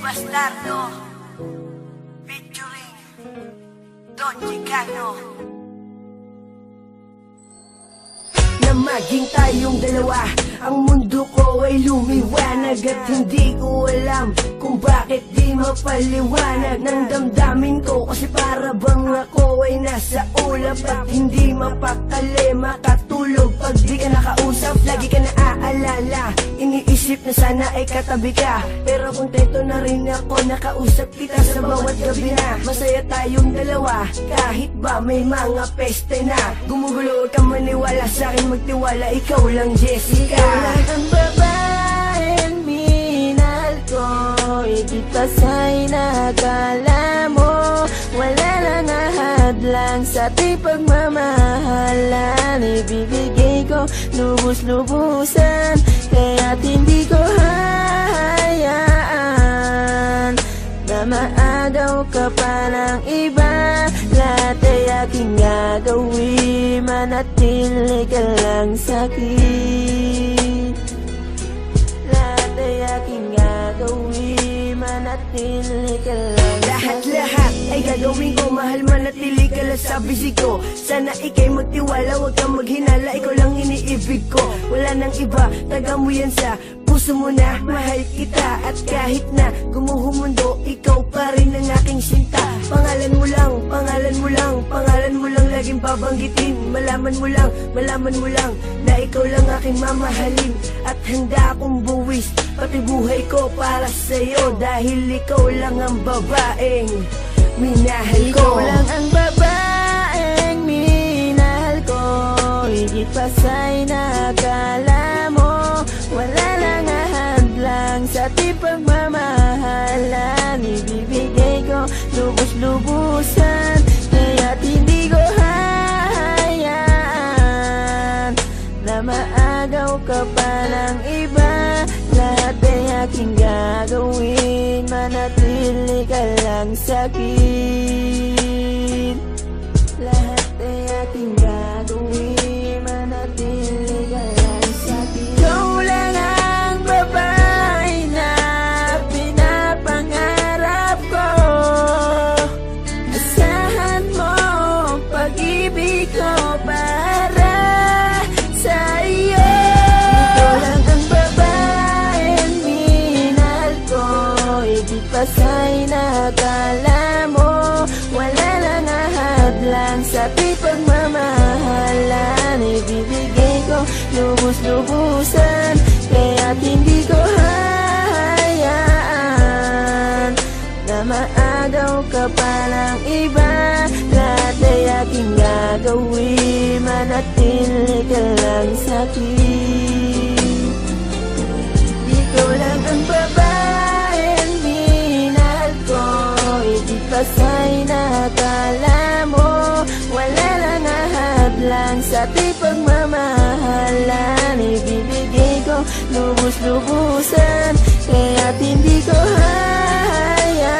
Bastardo featuring Don Chicano. Na maging tayong dalawa, ang mundo ko ay lumiwanag. At hindi ko alam kung bakit di mapaliwanag ng damdamin ko. Kasi para bang ako ay nasa ulap at hindi mapakali makatulog pag di ka nakausap. Lagi ka naaalala, iniisip na sana ay katabi ka. Pero kontento na rin ako nakausap kita sa bawat gabi na. Masaya tayong dalawa kahit ba may mga peste na. Gumugulo ka maniwala sa akin, magtiwala, ikaw lang Jessica. Ikaw lang ang babaeng minahal ko, higit pa sa'y nakala mo. Wala nang ahadlang sa ating pagmamahalan. Ibibigay ko lubos-lubusan, kaya't hindi ko hahayaan na maagaw ka pa ng iba. Lahat ay aking gagawin, manatili ka lang sa'kin. Lahat ay aking gagawin, manatili ka lang sa'kin. Lahat ay gagawin ko, mahal manatili ka lang sa bisig ko. Sana ikay magtiwala, wag kang maghinala, ikaw lang iniibig ko. Wala nang iba, taga mo yan sa puso mo na, mahal kita. At kahit na gumuho mundo, ikaw pa rin ang aking sinta. Pangalan mo lang, pangalan mo lang, pangalan mo lang laging babanggitin. Malaman mo lang na ikaw lang aking mamahalin. At handa akong buwis pati buhay ko para sa'yo, dahil ikaw lang ang babaeng minahal ko. Ikaw lang ang babaeng minahal ko, higit pa sa'y nakala mo. Wala lang ahadlang sa ating pagmamahalan. Ibibigay ko lubos-lubusan, kaya't hindi ko hahayaan na maagaw ka pa ng iba. Lahat ay aking gagawin, manatili ka lang sa'kin. Lahat ay aking gagawin, manatili ka lang sa'kin. Ikaw lang ang babae na pinapangarap ko. Asahan mo pag-ibig ko para sa iyo. Ikaw lang ang babaeng minahal ko, higit pa sa'y nakala mo. Wala lang ahadlang sa ating pagmamahalan. Ibibigay ko lubos-lubusan, kaya't hindi ko hahayaan na maagaw ka pa ng iba. Lahat ay aking gagawin, manatili ka lang sa'kin. Ikaw lang ang babaeng minahal ko, higit pa sa'y nakala mo. Wala lang ahadlang sa ating pagmamahalan. Ibibigay ko lubos-lubusan, kaya't hindi ko hahayaan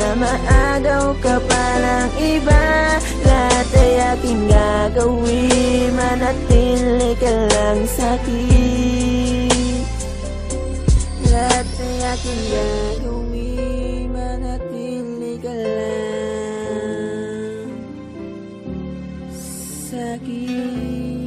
na maagaw ka pa ng iba. Lahat ay aking gagawin, manatili ka lang sa'kin. Lahat ay aking gagawin, manatili ka lang sa'kin.